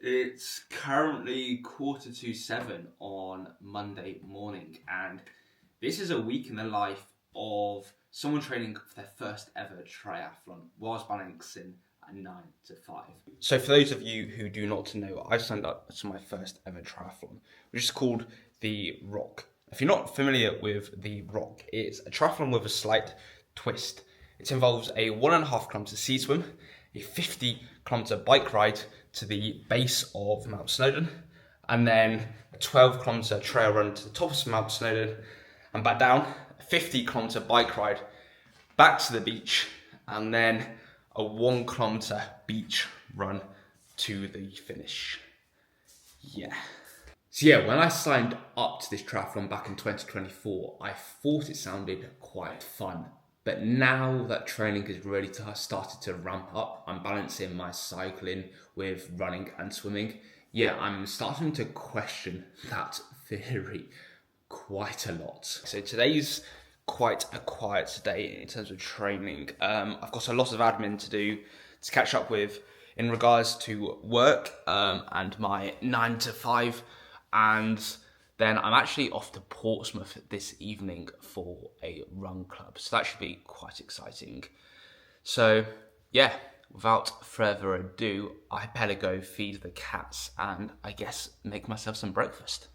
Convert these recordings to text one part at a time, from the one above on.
It's currently 7:15 on Monday morning, and this is a week in the life of someone training for their first ever triathlon whilst balancing at 9 to 5. So for those of you who do not know, I signed up to my first ever triathlon, which is called the Rock. If you're not familiar with the Rock, it's a triathlon with a slight twist. It involves a 1.5 kilometre sea swim, a 50-kilometre bike ride to the base of Mount Snowdon, and then a 12-kilometre trail run to the top of Mount Snowdon and back down, a 50-kilometre bike ride back to the beach, and then a 1-kilometre beach run to the finish. Yeah. So yeah, when I signed up to this triathlon back in 2024, I thought it sounded quite fun. But now that training has really started to ramp up, I'm balancing my cycling with running and swimming. Yeah, I'm starting to question that theory quite a lot. So today's quite a quiet day in terms of training. I've got a lot of admin to do to catch up with in regards to work and my 9 to 5, and then I'm actually off to Portsmouth this evening for a run club, so that should be quite exciting. So yeah, without further ado, I better go feed the cats and I guess make myself some breakfast.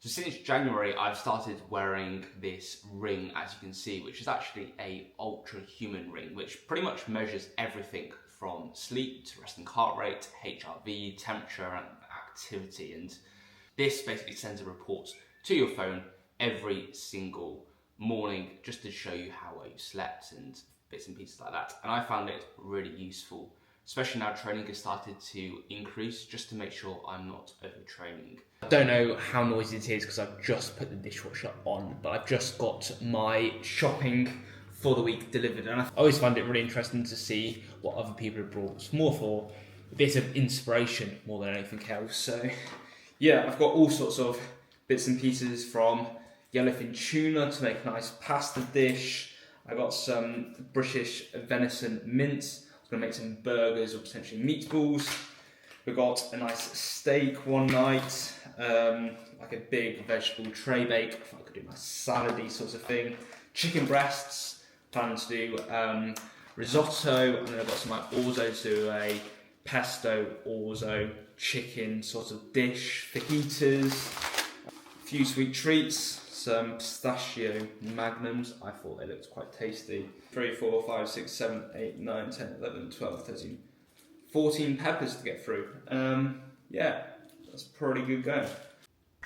So since January, I've started wearing this ring, as you can see, which is actually a ultra-human ring, which pretty much measures everything from sleep to resting heart rate, HRV, temperature and activity. And this basically sends a report to your phone every single morning just to show you how well you slept and bits and pieces like that. And I found it really useful, especially now training has started to increase, just to make sure I'm not overtraining. I don't know how noisy it is because I've just put the dishwasher on, but I've just got my shopping for the week delivered, and I always find it really interesting to see what other people have brought. It's more for a bit of inspiration more than anything else. So yeah, I've got all sorts of bits and pieces, from yellowfin tuna to make a nice pasta dish. I got some British venison mince. I'm gonna make some burgers or potentially meatballs. We got a nice steak one night, like a big vegetable tray bake. I thought I could do my salady sort of thing. Chicken breasts, planning to do risotto, and then I've got some like orzo to do a pesto orzo chicken sort of dish, fajitas, a few sweet treats, some pistachio magnums. I thought they looked quite tasty. 3, 4, 5, 6, 7, 8, 9, 10, 11, 12, 13, 14 peppers to get through. Yeah, that's pretty good going.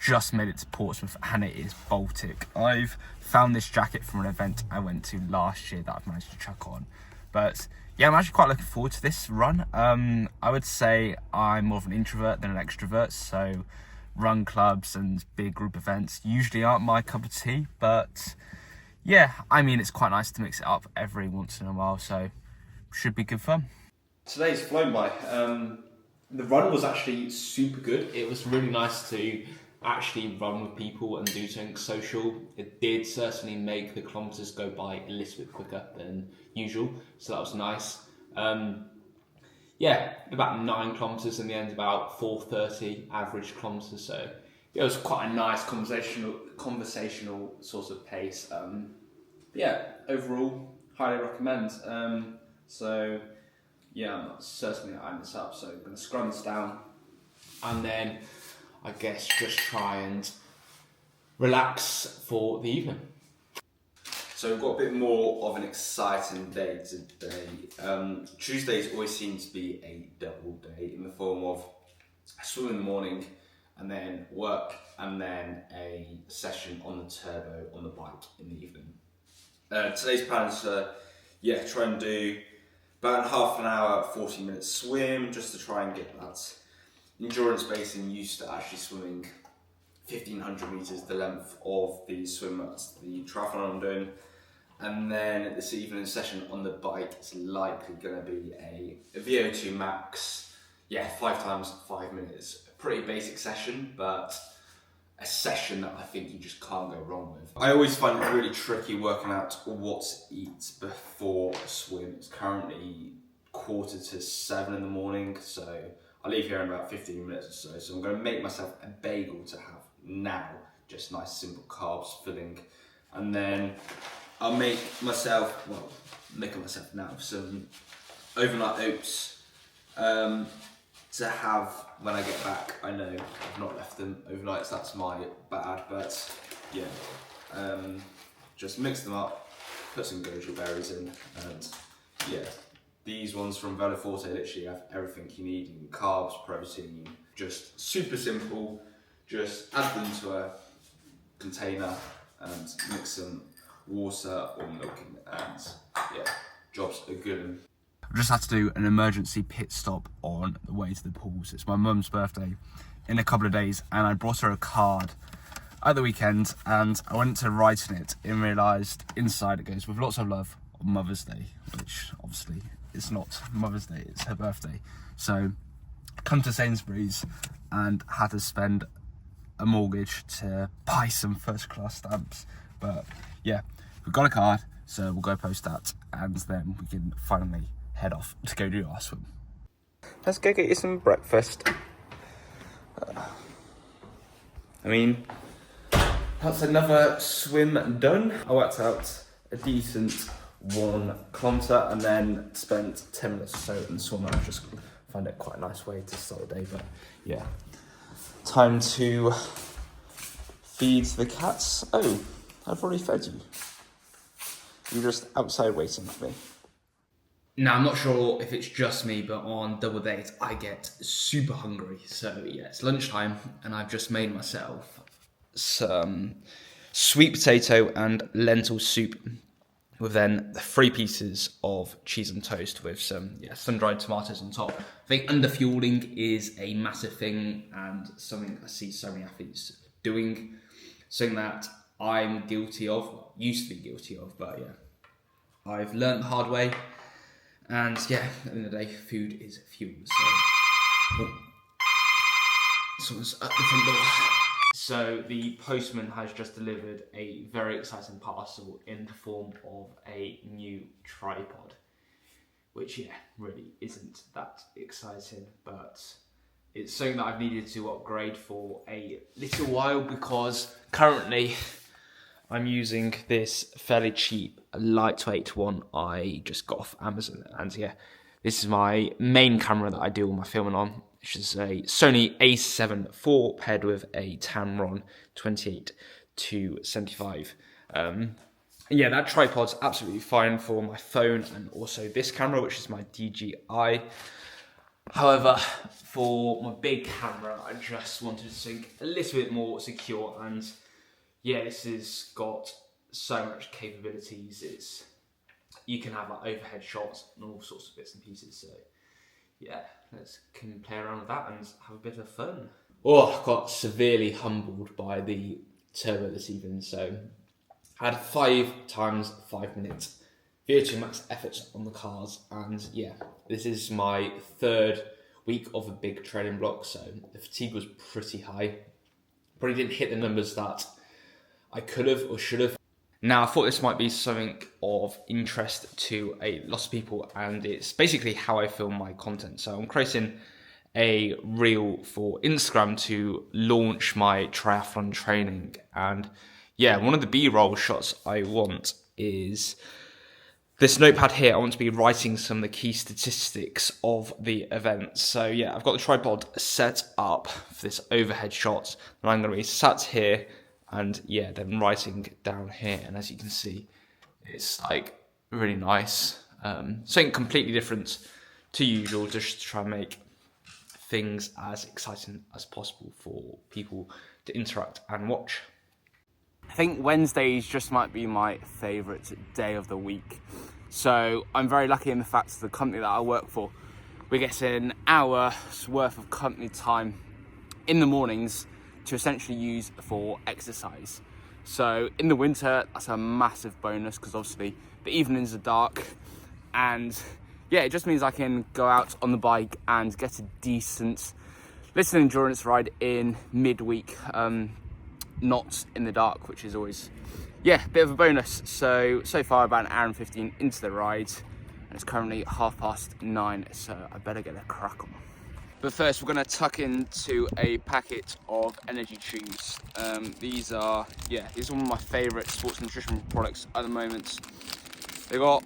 Just made it to Portsmouth and it is Baltic. I've found this jacket from an event I went to last year that I've managed to chuck on. But yeah, I'm actually quite looking forward to this run. I would say I'm more of an introvert than an extrovert, so run clubs and big group events usually aren't my cup of tea, but yeah, I mean, it's quite nice to mix it up every once in a while, so should be good fun. Today's flown by. The run was actually super good. It was really nice to actually run with people and do something social. It did certainly make the kilometres go by a little bit quicker than usual, so that was nice. Yeah, about 9 kilometres in the end, about 4:30 average kilometres. So it was quite a nice conversational sort of pace. Yeah, overall, highly recommend. So yeah, I'm certainly eyeing this up. So I'm going to scrun this down, and then I guess just try and relax for the evening. So we've got a bit more of an exciting day today. Tuesdays always seem to be a double day in the form of a swim in the morning and then work and then a session on the turbo on the bike in the evening. Today's plan is to try and do about half an hour, 40-minute swim just to try and get that endurance based and used to actually swimming 1,500 meters, the length of the swim. That's the triathlon I'm doing. And then this evening session on the bike is likely going to be a VO2 max, 5 times 5 minutes. A pretty basic session, but a session that I think you just can't go wrong with. I always find it really tricky working out what to eat before a swim. It's currently 6:45 in the morning, so I leave here in about 15 minutes or so. So I'm going to make myself a bagel to have now, just nice simple carbs filling, and then I'll make myself now some overnight oats to have when I get back. I know I've not left them overnight, so that's my bad, but yeah, just mix them up, put some goji berries in, and yeah, these ones from Velo Forte literally have everything you need in carbs, protein, just super simple. Just add them to a container and mix some water or milk in, and yeah, jobs are good. I've just had to do an emergency pit stop on the way to the pools. It's my mum's birthday in a couple of days, and I brought her a card at the weekend, and I went to write in it and realised inside it goes, "With lots of love on Mother's Day," which obviously it's not Mother's Day, it's her birthday. So come to Sainsbury's and had to spend a mortgage to buy some first class stamps. But yeah, we've got a card, so we'll go post that, and then we can finally head off to go do our swim. Let's go get you some breakfast. That's another swim done. I worked out a decent 1 kilometre and then spent 10 minutes or so in the sauna. I just find it quite a nice way to start the day, but yeah. Time to feed the cats. Oh, I've already fed you. You're just outside waiting for me. Now, I'm not sure if it's just me, but on double dates, I get super hungry. So yeah, it's lunchtime and I've just made myself some sweet potato and lentil soup with then 3 pieces of cheese and toast with some sun-dried tomatoes on top. I think underfueling is a massive thing and something I see so many athletes doing. Something that I'm guilty of, used to be guilty of, but yeah, I've learned the hard way. And yeah, at the end of the day, food is fuel. So, someone's at the front door. So the postman has just delivered a very exciting parcel in the form of a new tripod, which really isn't that exciting, but it's something that I've needed to upgrade for a little while, because currently I'm using this fairly cheap, lightweight one I just got off Amazon. And yeah, this is my main camera that I do all my filming on, which is a Sony A7 IV paired with a Tamron 28-75. Yeah, that tripod's absolutely fine for my phone and also this camera, which is my DJI. However, for my big camera, I just wanted something a little bit more secure, and yeah, this has got so much capabilities. You can have like overhead shots and all sorts of bits and pieces. So yeah, can play around with that and have a bit of fun. Oh, I got severely humbled by the turbo this evening. So I had 5 times 5 minutes VO2 max efforts on the cars, and yeah, this is my 3rd week of a big training block. So the fatigue was pretty high. Probably didn't hit the numbers that I could have or should have. Now, I thought this might be something of interest to a lot of people, and it's basically how I film my content. So I'm creating a reel for Instagram to launch my triathlon training. And yeah, one of the B-roll shots I want is this notepad here. I want to be writing some of the key statistics of the event. So yeah, I've got the tripod set up for this overhead shot, and I'm going to be sat here and yeah, then writing down here. And as you can see, it's like really nice. Something completely different to usual, just to try and make things as exciting as possible for people to interact and watch. I think Wednesdays just might be my favourite day of the week. So I'm very lucky in the fact that the company that I work for we get an hour's worth of company time in the mornings to essentially use for exercise. So in the winter, that's a massive bonus because obviously the evenings are dark, and yeah, it just means I can go out on the bike and get a decent little endurance ride in midweek, not in the dark, which is always, yeah, a bit of a bonus. So far about an hour and 15 into the ride, and it's currently 9:30, so I better get a crack on. But first we're going to tuck into a packet of energy chews. These are one of my favourite sports nutrition products at the moment. They got,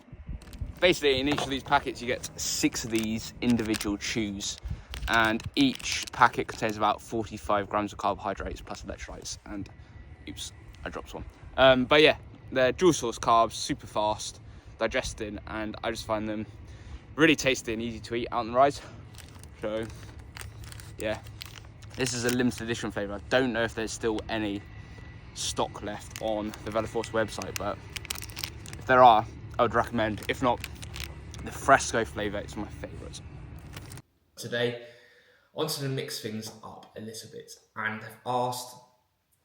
basically in each of these packets you get 6 of these individual chews, and each packet contains about 45 grams of carbohydrates plus electrolytes, and oops, I dropped one. But yeah, they're dual source carbs, super fast digesting, and I just find them really tasty and easy to eat out on the ride. So yeah, this is a limited edition flavour. I don't know if there's still any stock left on the Veloforce website, but if there are, I would recommend. If not, the Fresco flavour is my favourite. Today, I wanted to mix things up a little bit and have asked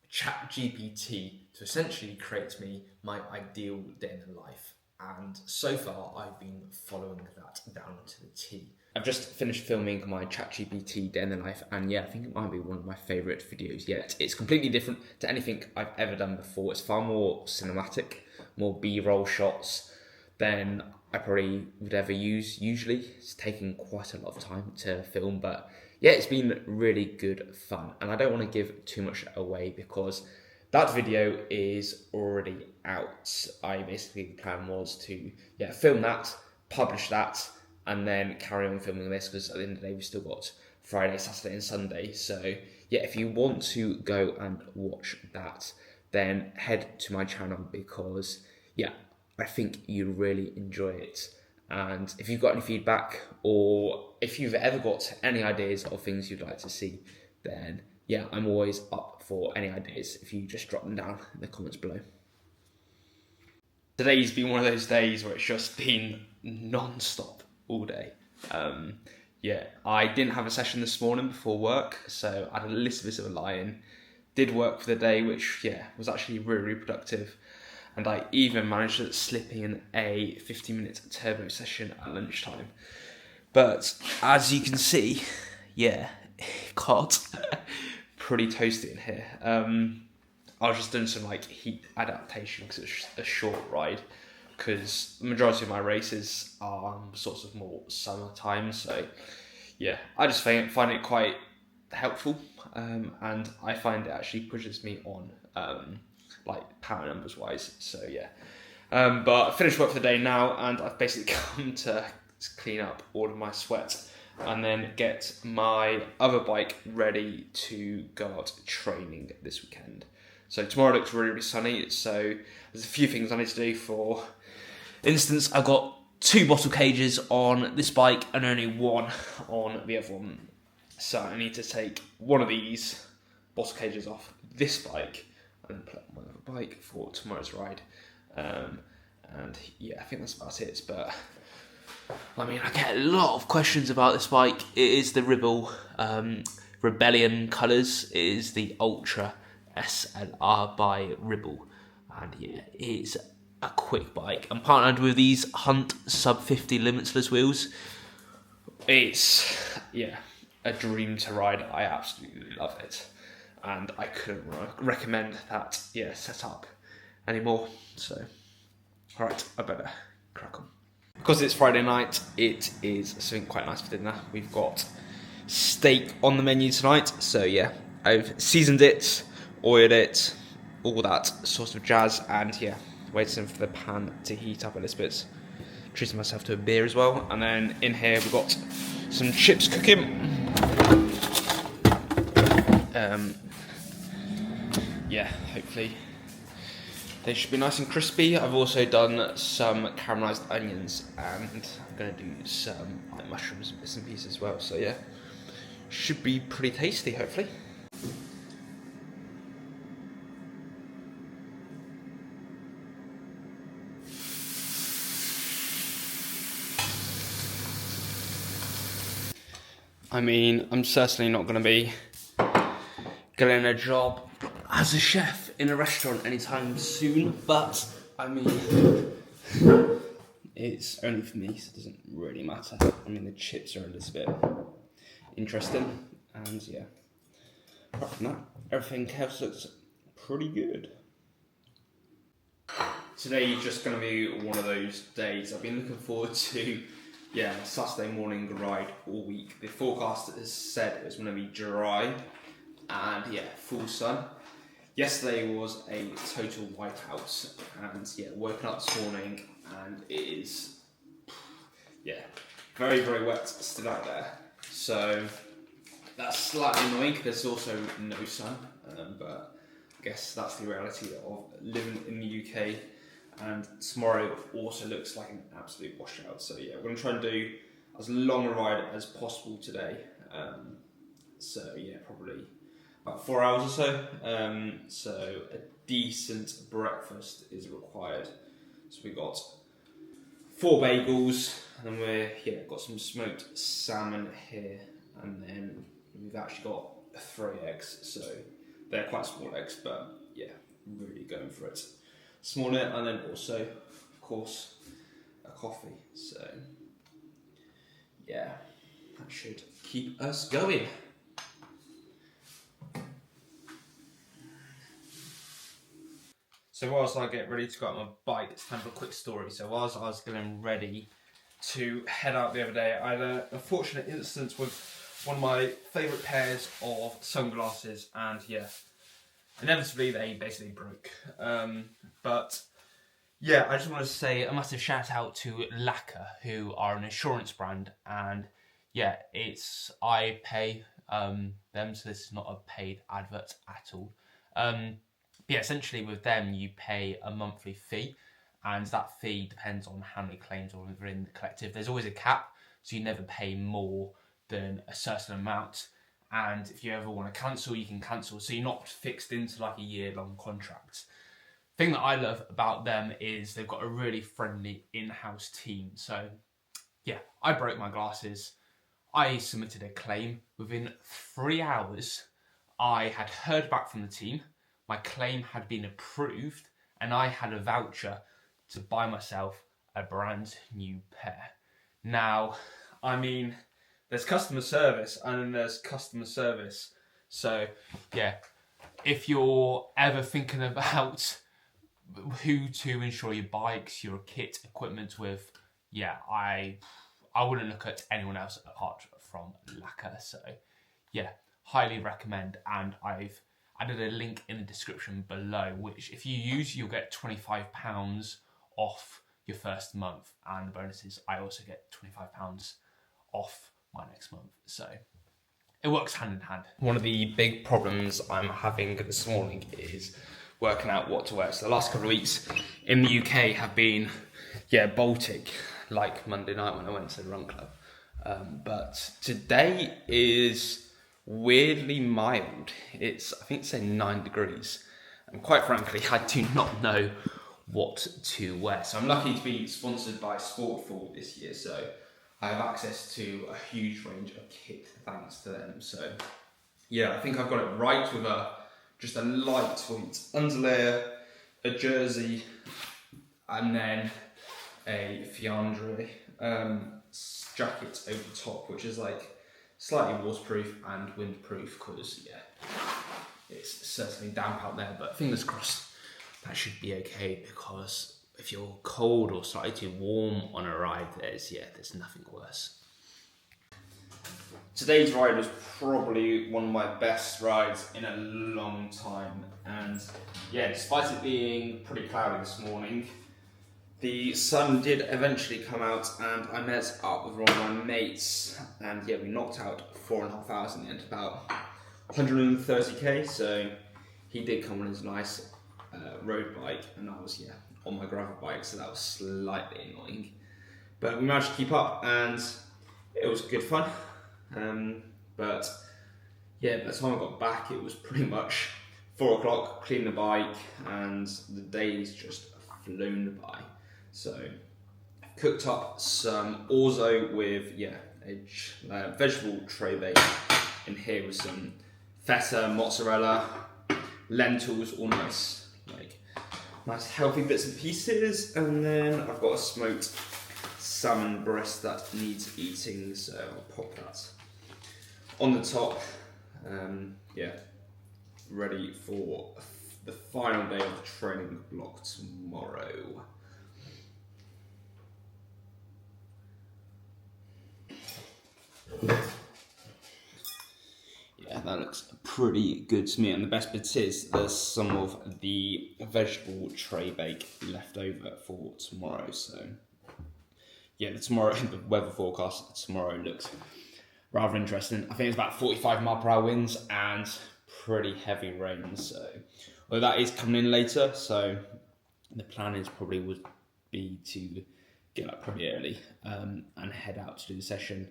ChatGPT to essentially create me my ideal day in the life. And so far, I've been following that down to the T. I've just finished filming my ChatGPT day in the life, and yeah, I think it might be one of my favourite videos yet. It's completely different to anything I've ever done before. It's far more cinematic, more B-roll shots than I probably would ever use usually. It's taken quite a lot of time to film, but yeah, it's been really good fun. And I don't want to give too much away because that video is already out. The plan was to film that, publish that, and then carry on filming this, because at the end of the day we've still got Friday, Saturday and Sunday. So yeah, if you want to go and watch that, then head to my channel, because yeah, I think you really enjoy it. And if you've got any feedback, or if you've ever got any ideas of things you'd like to see, then yeah, I'm always up for any ideas if you just drop them down in the comments below. Today's been one of those days where it's just been non-stop all day. I didn't have a session this morning before work, so I had a little bit of a lie-in. Did work for the day, which was actually really, really productive. And I even managed to slip in a 15-minute turbo session at lunchtime. But as you can see, it got pretty toasty in here. I was just doing some heat adaptation because it's just a short ride, because the majority of my races are sorts of more summertime. So yeah, I just find it quite helpful, and I find it actually pushes me on power numbers wise. So yeah, but I finished work for the day now, and I've basically come to clean up all of my sweat and then get my other bike ready to go out training this weekend. So tomorrow looks really, really sunny, so there's a few things I need to do. For instance, I've got 2 bottle cages on this bike and only 1 on the other one. So I need to take one of these bottle cages off this bike and put on my other bike for tomorrow's ride. And yeah, I think that's about it. But I mean, I get a lot of questions about this bike. It is the Rebellion colours. It is the Ultra SLR by Ribble, and yeah, it is a quick bike. I'm partnered with these Hunt sub 50 limitless wheels. It's a dream to ride. I absolutely love it, and I couldn't recommend that setup anymore. So alright, I better crack on. Because it's Friday night, it is something quite nice for dinner. We've got steak on the menu tonight, so yeah, I've seasoned it, oiled it, all that sort of jazz, and yeah, waiting for the pan to heat up a little bit. Treating myself to a beer as well, and then in here we've got some chips cooking. Hopefully they should be nice and crispy. I've also done some caramelised onions, and I'm going to do some mushrooms and bits and pieces as well. So yeah, should be pretty tasty, hopefully. I mean, I'm certainly not going to be getting a job as a chef in a restaurant anytime soon, but I mean, it's only for me, so it doesn't really matter. I mean, the chips are a little bit interesting, and yeah, apart from that, everything else looks pretty good. Today is just going to be one of those days I've been looking forward to. Yeah, Saturday morning ride all week. The forecast has said it was going to be dry and yeah, full sun. Yesterday was a total whiteout, and yeah, woken up this morning and it is very, very wet still out there. So that's slightly annoying. There's also no sun, but I guess that's the reality of living in the UK. And tomorrow also looks like an absolute washout. So yeah, we're going to try and do as long a ride as possible today. So yeah, probably about 4 hours or so. So a decent breakfast is required. So we got 4 bagels, and then got some smoked salmon here, and then we've actually got 3 eggs. So they're quite small eggs, but yeah, really going for it. Small it, and then also, of course, a coffee. So yeah, that should keep us going. So whilst I get ready to go out on my bike, it's time for a quick story. So whilst I was getting ready to head out the other day, I had an unfortunate incident with one of my favourite pairs of sunglasses, and yeah, inevitably they basically broke. But yeah, I just want to say a massive shout out to Lacquer, who are an insurance brand, and yeah, I pay them, so this is not a paid advert at all. Yeah, essentially with them you pay a monthly fee, and that fee depends on how many claims are within the collective. There's always a cap, so you never pay more than a certain amount, and if you ever want to cancel, you can cancel, so you're not fixed into like a year-long contract. Thing that I love about them is they've got a really friendly in-house team. So yeah, I broke my glasses, I submitted a claim. Within 3 hours I had heard back from the team, my claim had been approved, and I had a voucher to buy myself a brand new pair. Now, I mean, there's customer service and then there's customer service. So yeah, if you're ever thinking about who to insure your bikes, your kit, equipment with, yeah, I wouldn't look at anyone else apart from Lacquer. So yeah, highly recommend, and I've added a link in the description below, which if you use, you'll get £25 off your first month, and the bonus is I also get £25 off my next month. So it works hand in hand. One of the big problems I'm having this morning is working out what to wear. So the last couple of weeks in the UK have been, Baltic, like Monday night when I went to the run club. But today is weirdly mild. I think it's 9 degrees. And quite frankly, I do not know what to wear. So I'm lucky to be sponsored by Sportful this year. So I have access to a huge range of kit thanks to them. So yeah, I think I've got it right with just a lightweight underlayer, a jersey, and then a Fiandre jacket over the top, which is like slightly waterproof and windproof, because it's certainly damp out there, but fingers crossed that should be okay, because if you're cold or slightly too warm on a ride, there's nothing worse. Today's ride was probably one of my best rides in a long time, and despite it being pretty cloudy this morning, the sun did eventually come out, and I met up with one of my mates, and we knocked out 4.5 hours in the end, about 130k. So he did come on his nice road bike, and I was on my gravel bike, so that was slightly annoying, but we managed to keep up, and it was good fun. But by the time I got back, it was pretty much 4 o'clock, cleaned the bike, and the days just flown by. So cooked up some orzo with vegetable tray bake in here with some feta, mozzarella, lentils, all nice healthy bits and pieces, and then I've got a smoked salmon breast that needs eating, so I'll pop that on the top. Ready for the final day of the training block tomorrow. Yeah, that looks pretty good to me, and the best bit is there's some of the vegetable tray bake left over for tomorrow, so yeah, the weather forecast tomorrow looks rather interesting. I think it's about 45 mph winds and pretty heavy rain, so well, that is coming in later, so the plan is probably would be to get up pretty early and head out to do the session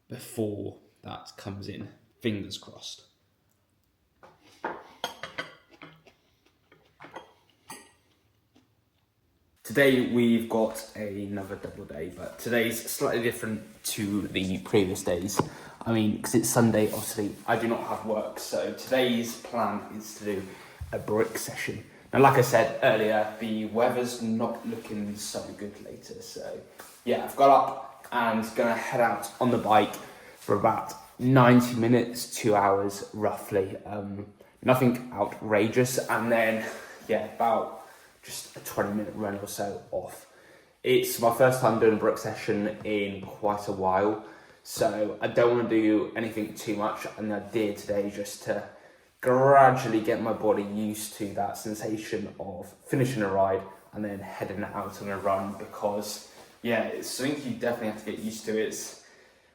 before that comes in. Fingers crossed. Today we've got another double day, but today's slightly different to the previous days. I mean, because it's Sunday, obviously I do not have work, so today's plan is to do a brick session. Now, like I said earlier, the weather's not looking so good later, so yeah, I've got up and gonna head out on the bike for about 90 minutes, 2 hours roughly, nothing outrageous, and then yeah, about just a 20-minute run or so off. It's my first time doing a brick session in quite a while, so I don't want to do anything too much, and the idea today is just to gradually get my body used to that sensation of finishing a ride and then heading out on a run, because yeah, it's something you definitely have to get used to. It's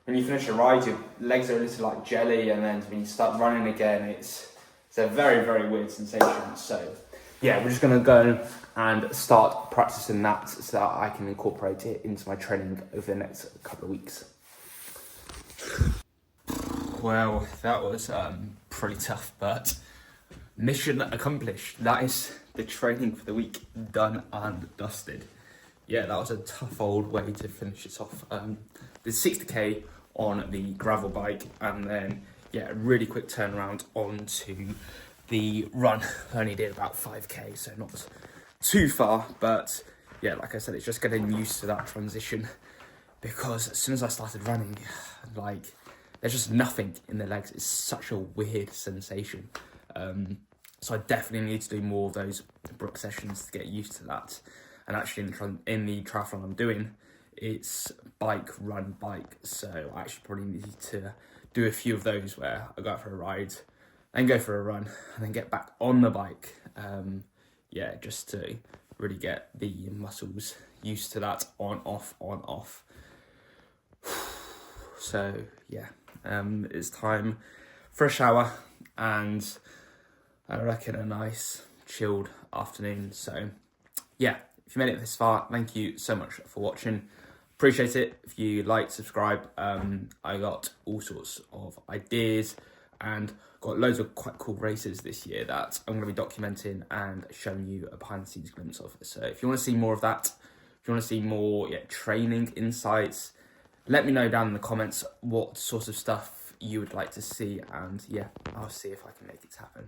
when you finish a ride, your legs are a little like jelly, and then when you start running again, it's a very, very weird sensation. So yeah, we're just gonna go and start practicing that so that I can incorporate it into my training over the next couple of weeks. Well, that was pretty tough, but mission accomplished. That is the training for the week done and dusted. Yeah, that was a tough old way to finish it off. Did 60k on the gravel bike, and then yeah, a really quick turnaround onto the run. I only did about 5k, so not too far, but yeah, like I said, it's just getting used to that transition, because as soon as I started running, like, there's just nothing in the legs. It's such a weird sensation. So I definitely need to do more of those brick sessions to get used to that. And actually in the triathlon I'm doing, it's bike, run, bike. So I actually probably need to do a few of those where I go out for a ride, then go for a run, and then get back on the bike. Yeah, just to really get the muscles used to that on, off, on, off. So yeah, it's time for a shower and I reckon a nice chilled afternoon. So yeah, if you made it this far, thank you so much for watching. Appreciate it. If you like, subscribe. I got all sorts of ideas and got loads of quite cool races this year that I'm going to be documenting and showing you a behind the scenes glimpse of. So if you want to see more of that, if you want to see more training insights, let me know down in the comments what sort of stuff you would like to see, and yeah, I'll see if I can make it happen.